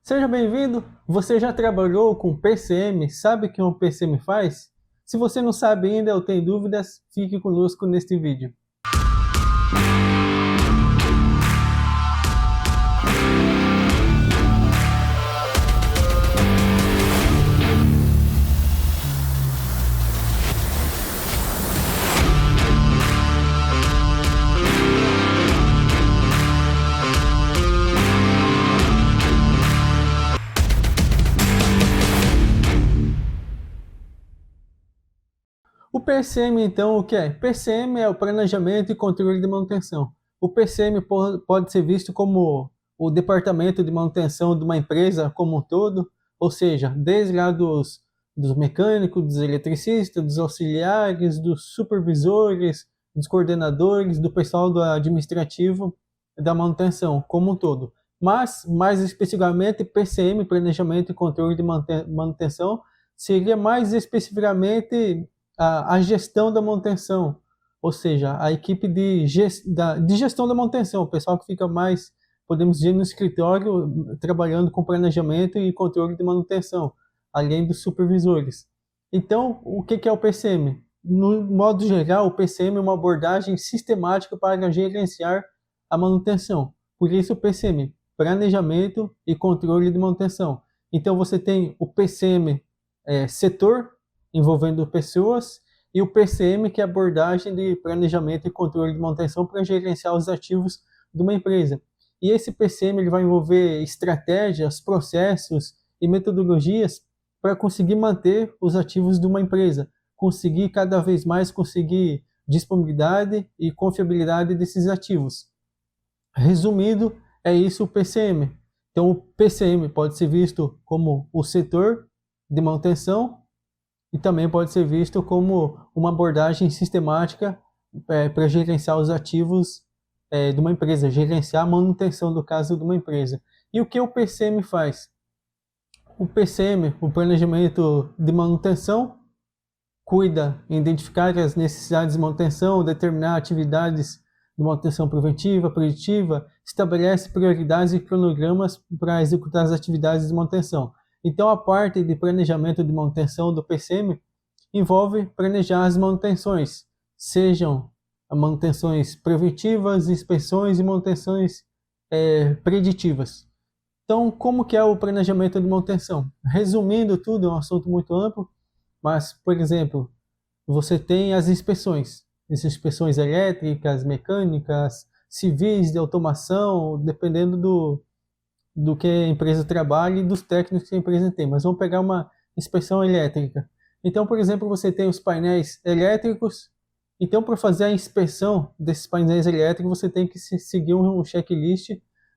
Seja bem-vindo! Você já trabalhou com PCM? Sabe o que um PCM faz? Se você não sabe ainda ou tem dúvidas, fique conosco neste vídeo. O PCM, então, o que é? PCM é o Planejamento e Controle de Manutenção. O PCM pode ser visto como o departamento de manutenção de uma empresa como um todo, ou seja, desde lá dos mecânicos, dos eletricistas, dos auxiliares, dos supervisores, dos coordenadores, do pessoal do administrativo da manutenção como um todo. Mas, mais especificamente, PCM, Planejamento e Controle de Manutenção, seria mais especificamente a gestão da manutenção, ou seja, a equipe de gestão da manutenção, o pessoal que fica mais, podemos dizer, no escritório, trabalhando com planejamento e controle de manutenção, além dos supervisores. Então, o que é o PCM? No modo geral, o PCM é uma abordagem sistemática para gerenciar a manutenção. Por isso, o PCM, Planejamento e Controle de Manutenção. Então, você tem o PCM setor, envolvendo pessoas, e o PCM, que é a abordagem de planejamento e controle de manutenção para gerenciar os ativos de uma empresa. E esse PCM ele vai envolver estratégias, processos e metodologias para conseguir manter os ativos de uma empresa, conseguir cada vez mais conseguir disponibilidade e confiabilidade desses ativos. Resumindo, é isso o PCM. Então, o PCM pode ser visto como o setor de manutenção, e também pode ser visto como uma abordagem sistemática para gerenciar os ativos de uma empresa, gerenciar a manutenção, do caso, de uma empresa. E o que o PCM faz? O PCM, o Planejamento de Manutenção, cuida em identificar as necessidades de manutenção, determinar atividades de manutenção preventiva, preditiva, estabelece prioridades e cronogramas para executar as atividades de manutenção. Então, a parte de planejamento de manutenção do PCM envolve planejar as manutenções, sejam manutenções preventivas, inspeções e manutenções preditivas. Então, como que é o planejamento de manutenção? Resumindo tudo, é um assunto muito amplo, mas, por exemplo, você tem as inspeções elétricas, mecânicas, civis, de automação, dependendo do que a empresa trabalha e dos técnicos que a empresa tem. Mas vamos pegar uma inspeção elétrica. Então, por exemplo, você tem os painéis elétricos. Então, para fazer a inspeção desses painéis elétricos, você tem que seguir um checklist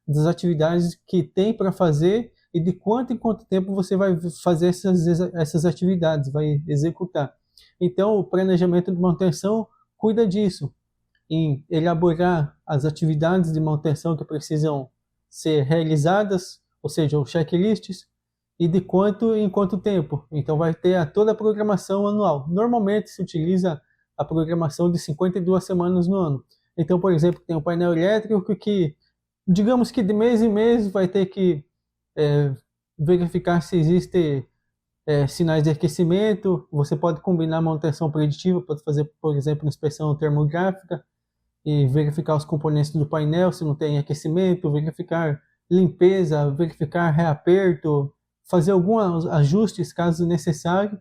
das atividades que tem para fazer e de quanto em quanto tempo você vai fazer essas atividades, vai executar. Então, o planejamento de manutenção cuida disso, em elaborar as atividades de manutenção que precisam ser realizadas, ou seja, os checklists, e de quanto em quanto tempo. Então vai ter toda a programação anual. Normalmente se utiliza a programação de 52 semanas no ano. Então, por exemplo, tem um painel elétrico que, digamos que de mês em mês, vai ter que verificar se existem sinais de aquecimento. Você pode combinar manutenção preditiva, pode fazer, por exemplo, inspeção termográfica, e verificar os componentes do painel, se não tem aquecimento, verificar limpeza, verificar reaperto, fazer alguns ajustes caso necessário.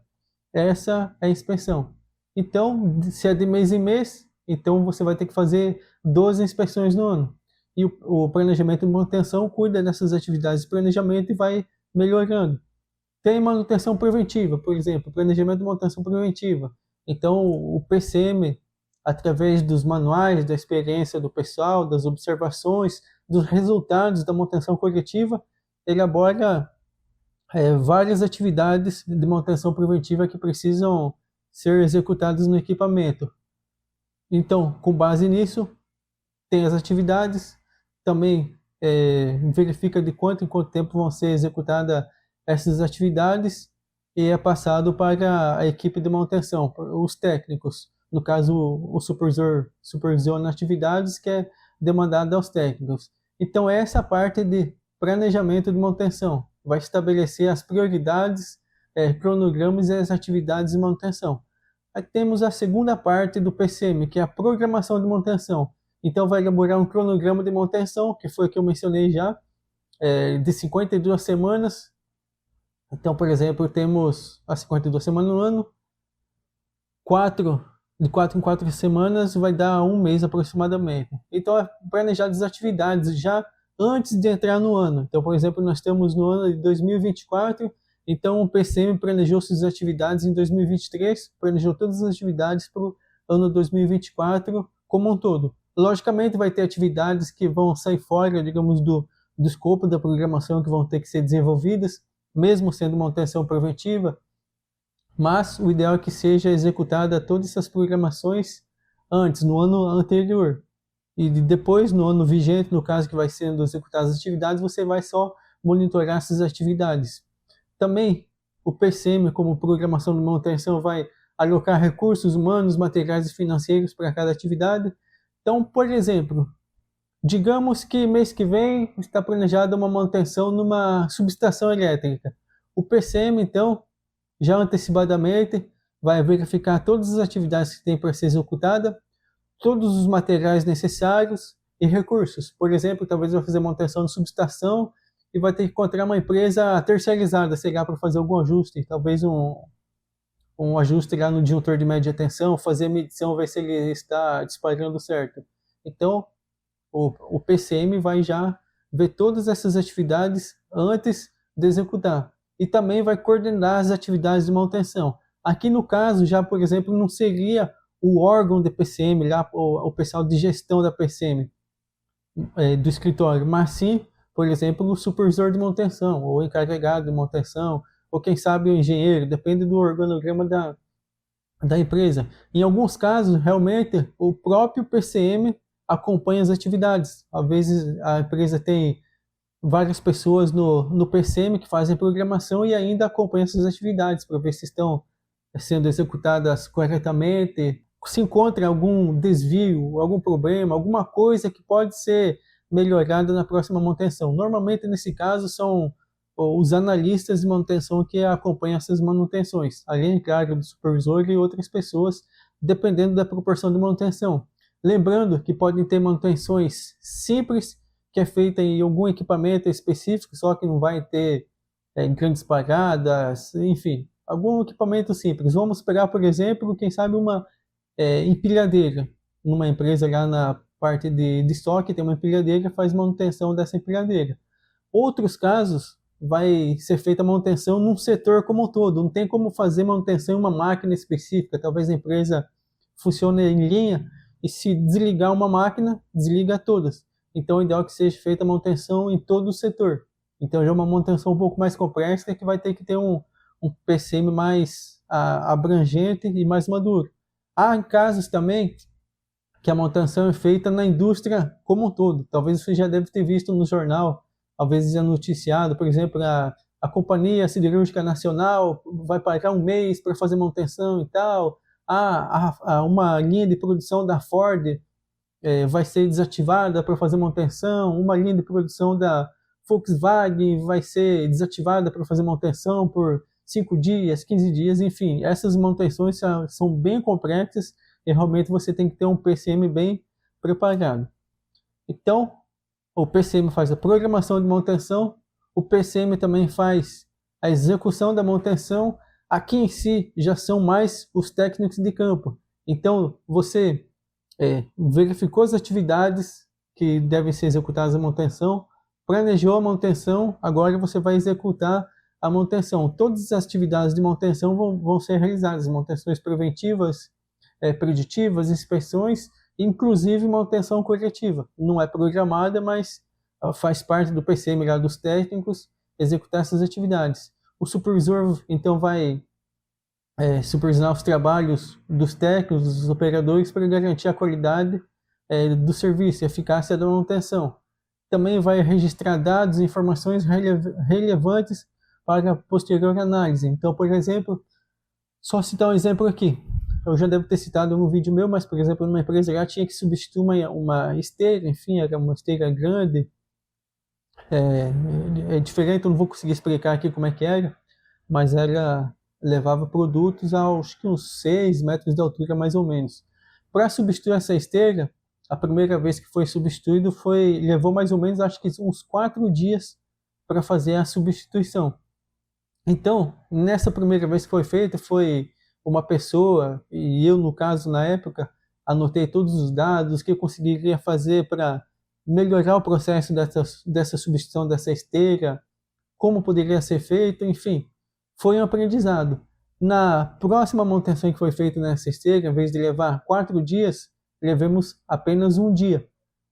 Essa é a inspeção. Então, se é de mês em mês, então você vai ter que fazer 12 inspeções no ano. E o planejamento de manutenção cuida dessas atividades de planejamento e vai melhorando. Tem manutenção preventiva, por exemplo, planejamento de manutenção preventiva. Então, o PCM, através dos manuais, da experiência do pessoal, das observações, dos resultados da manutenção corretiva, elabora várias atividades de manutenção preventiva que precisam ser executadas no equipamento. Então, com base nisso, tem as atividades, também verifica de quanto em quanto tempo vão ser executadas essas atividades e é passado para a equipe de manutenção, os técnicos. No caso, o supervisor supervisiona atividades que é demandada aos técnicos. Então, essa parte de planejamento de manutenção. vai estabelecer as prioridades, cronogramas e as atividades de manutenção. Aí temos a segunda parte do PCM, que é a programação de manutenção. Então vai elaborar um cronograma de manutenção, que foi o que eu mencionei já, de 52 semanas. Então, por exemplo, temos as 52 semanas no ano, de 4 em 4 semanas vai dar um mês aproximadamente. Então, é planejar as atividades já antes de entrar no ano. Então, por exemplo, nós estamos no ano de 2024, então o PCM planejou suas atividades em 2023, planejou todas as atividades para o ano 2024 como um todo. Logicamente, vai ter atividades que vão sair fora, digamos, do escopo da programação, que vão ter que ser desenvolvidas, mesmo sendo manutenção preventiva, mas o ideal é que seja executada todas essas programações antes, no ano anterior. E depois, no ano vigente, no caso que vai sendo executadas as atividades, você vai só monitorar essas atividades. Também, o PCM, como programação de manutenção, vai alocar recursos humanos, materiais e financeiros para cada atividade. Então, por exemplo, digamos que mês que vem está planejada uma manutenção numa subestação elétrica. O PCM, então, já antecipadamente vai verificar todas as atividades que tem para ser executada, todos os materiais necessários e recursos. Por exemplo, talvez vai fazer manutenção de subestação e vai ter que encontrar uma empresa terceirizada, sei lá, para fazer algum ajuste, talvez um ajuste lá no disjuntor de média tensão, fazer a medição, ver se ele está disparando certo. Então, o PCM vai já ver todas essas atividades antes de executar. E também vai coordenar as atividades de manutenção. Aqui no caso, já por exemplo, não seria o órgão de PCM, lá, o pessoal de gestão da PCM, do escritório, mas sim, por exemplo, o supervisor de manutenção, ou encarregado de manutenção, ou quem sabe o engenheiro, depende do organograma da empresa. Em alguns casos, realmente, o próprio PCM acompanha as atividades. Às vezes a empresa tem várias pessoas no PCM que fazem programação e ainda acompanham essas atividades para ver se estão sendo executadas corretamente, se encontra algum desvio, algum problema, alguma coisa que pode ser melhorada na próxima manutenção. Normalmente, nesse caso, são os analistas de manutenção que acompanham essas manutenções, além, claro, do supervisor e outras pessoas, dependendo da proporção de manutenção. Lembrando que podem ter manutenções simples, que é feita em algum equipamento específico, só que não vai ter grandes paradas, enfim, algum equipamento simples. Vamos pegar, por exemplo, quem sabe uma empilhadeira. Numa empresa lá na parte de estoque, tem uma empilhadeira que faz manutenção dessa empilhadeira. Outros casos, vai ser feita a manutenção num setor como um todo. Não tem como fazer manutenção em uma máquina específica. Talvez a empresa funcione em linha e se desligar uma máquina, desliga todas. Então, o ideal é que seja feita a manutenção em todo o setor. Então, já é uma manutenção um pouco mais complexa que vai ter que ter um PCM mais abrangente e mais maduro. Há casos também que a manutenção é feita na indústria como um todo. Talvez você já deve ter visto no jornal, talvez já noticiado, por exemplo, a Companhia Siderúrgica Nacional vai parar um mês para fazer manutenção e tal. Uma linha de produção da Ford vai ser desativada para fazer manutenção, uma linha de produção da Volkswagen vai ser desativada para fazer manutenção por 5 dias, 15 dias, enfim. Essas manutenções são bem complexas e realmente você tem que ter um PCM bem preparado. Então, o PCM faz a programação de manutenção, o PCM também faz a execução da manutenção. Aqui em si já são mais os técnicos de campo. Então, você verificou as atividades que devem ser executadas na manutenção, planejou a manutenção, agora você vai executar a manutenção. Todas as atividades de manutenção vão ser realizadas, manutenções preventivas, preditivas, inspeções, inclusive manutenção corretiva. Não é programada, mas faz parte do PCM lá dos técnicos executar essas atividades. O supervisor, então, vai supervisionar os trabalhos dos técnicos, dos operadores, para garantir a qualidade do serviço e a eficácia da manutenção. Também vai registrar dados e informações relevantes para a posterior análise. Então, por exemplo, só citar um exemplo aqui. Eu já devo ter citado no vídeo meu, mas, por exemplo, numa empresa já tinha que substituir uma esteira, enfim, era uma esteira grande, é diferente, eu não vou conseguir explicar aqui como é que era, mas levava produtos aos que uns 6 metros de altura mais ou menos. Para substituir essa esteira, a primeira vez que foi substituído levou mais ou menos acho que uns 4 dias para fazer a substituição. Então, nessa primeira vez que foi feita, foi uma pessoa, e eu no caso na época, anotei todos os dados que eu conseguiria fazer para melhorar o processo dessa substituição dessa esteira, como poderia ser feito, enfim, foi um aprendizado. Na próxima manutenção que foi feita nessa esteira, em vez de levar 4 dias, levamos apenas um dia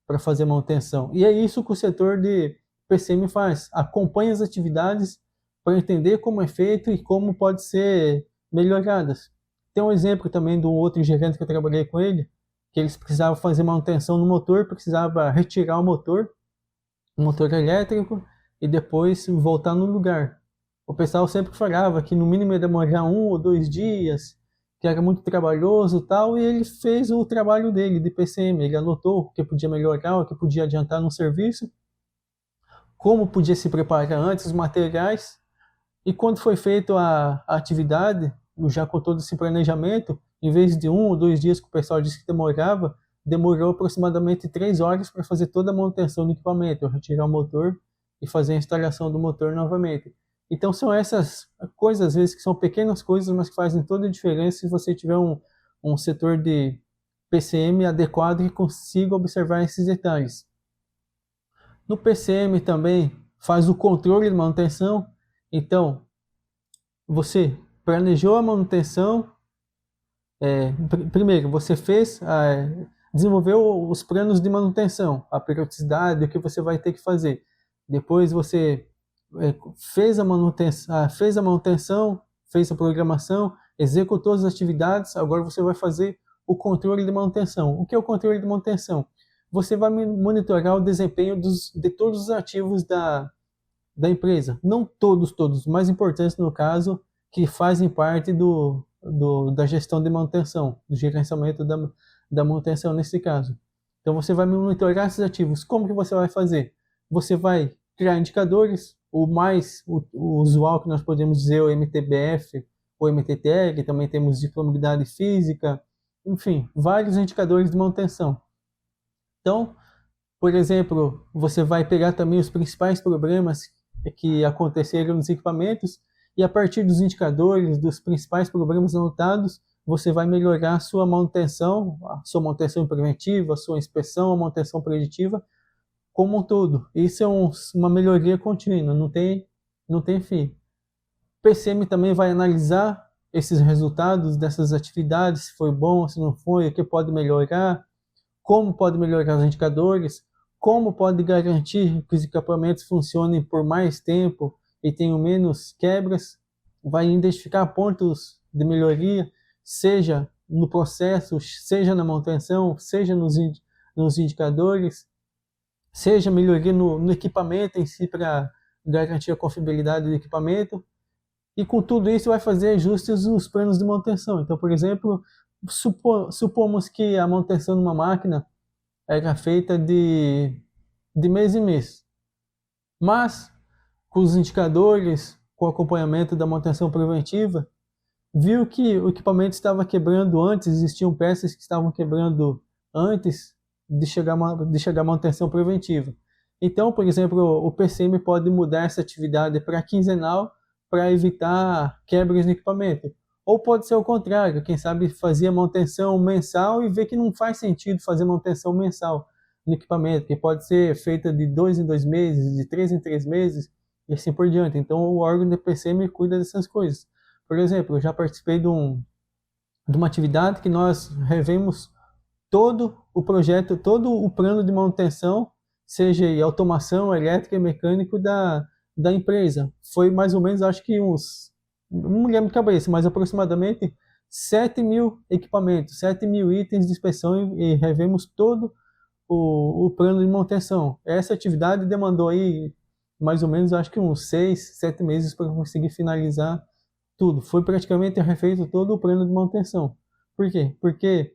para fazer manutenção. E é isso que o setor de PCM faz, acompanha as atividades para entender como é feito e como pode ser melhoradas. Tem um exemplo também de um outro gerente que eu trabalhei com ele, que eles precisavam fazer manutenção no motor, precisava retirar o motor elétrico, e depois voltar no lugar. O pessoal sempre falava que no mínimo ia demorar 1 ou 2 dias, que era muito trabalhoso e tal, e ele fez o trabalho dele de PCM, ele anotou o que podia melhorar, o que podia adiantar no serviço, como podia se preparar antes, os materiais, e quando foi feita a atividade, já com todo esse planejamento, em vez de 1 ou 2 dias que o pessoal disse que demorava, demorou aproximadamente 3 horas para fazer toda a manutenção do equipamento, retirar o motor e fazer a instalação do motor novamente. Então são essas coisas, às vezes, que são pequenas coisas, mas que fazem toda a diferença se você tiver um setor de PCM adequado que consiga observar esses detalhes. No PCM também faz o controle de manutenção. Então, você planejou a manutenção, primeiro você desenvolveu os planos de manutenção, a periodicidade, o que você vai ter que fazer. Depois você fez a manutenção, fez a programação, executou as atividades, agora você vai fazer o controle de manutenção. O que é o controle de manutenção? Você vai monitorar o desempenho de todos os ativos da empresa. Não todos, os mais importantes no caso, que fazem parte da gestão de manutenção, do gerenciamento da manutenção nesse caso. Então você vai monitorar esses ativos. Como que você vai fazer? Você vai criar indicadores, o usual que nós podemos dizer o MTBF, o MTTR, também temos disponibilidade física, enfim, vários indicadores de manutenção. Então, por exemplo, você vai pegar também os principais problemas que aconteceram nos equipamentos e a partir dos indicadores, dos principais problemas anotados, você vai melhorar a sua manutenção preventiva, a sua inspeção, a manutenção preditiva, como um todo. Isso é uma melhoria contínua, não tem fim. O PCM também vai analisar esses resultados dessas atividades, se foi bom, se não foi, o que pode melhorar, como pode melhorar os indicadores, como pode garantir que os equipamentos funcionem por mais tempo e tenham menos quebras, vai identificar pontos de melhoria, seja no processo, seja na manutenção, seja nos indicadores, seja melhoria no equipamento em si para garantir a confiabilidade do equipamento. E com tudo isso vai fazer ajustes nos planos de manutenção. Então, por exemplo, supomos que a manutenção de uma máquina era feita de mês em mês. Mas, com os indicadores, com o acompanhamento da manutenção preventiva, viu que o equipamento estava quebrando antes, existiam peças que estavam quebrando antes de chegar a manutenção preventiva. Então, por exemplo, o PCM pode mudar essa atividade para quinzenal para evitar quebras no equipamento. Ou pode ser o contrário, quem sabe fazia manutenção mensal e vê que não faz sentido fazer manutenção mensal no equipamento, que pode ser feita de 2 em 2 meses, de 3 em 3 meses, e assim por diante. Então o órgão de PCM cuida dessas coisas. Por exemplo, eu já participei de uma atividade que nós revemos todo o projeto, todo o plano de manutenção, seja automação, elétrica e mecânico da empresa. Foi mais ou menos, acho que não me lembro de cabeça, mas aproximadamente 7.000 equipamentos, 7.000 itens de inspeção e revemos todo o plano de manutenção. Essa atividade demandou aí mais ou menos, acho que uns 6, 7 meses para conseguir finalizar tudo. Foi praticamente refeito todo o plano de manutenção. Por quê? Porque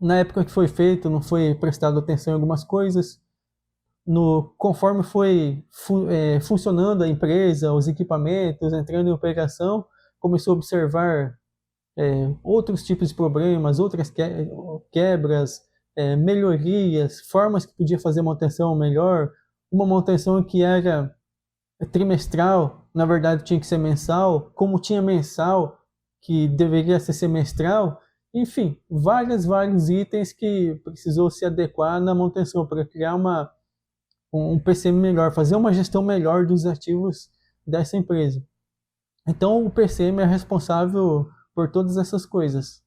na época que foi feito não foi prestado atenção em algumas coisas, conforme foi funcionando a empresa, os equipamentos, entrando em operação, começou a observar outros tipos de problemas, outras quebras, melhorias, formas que podia fazer manutenção melhor. Uma manutenção que era trimestral, na verdade tinha que ser mensal, como tinha mensal, que deveria ser semestral. Enfim, vários itens que precisou se adequar na manutenção para criar um PCM melhor, fazer uma gestão melhor dos ativos dessa empresa. Então o PCM é responsável por todas essas coisas.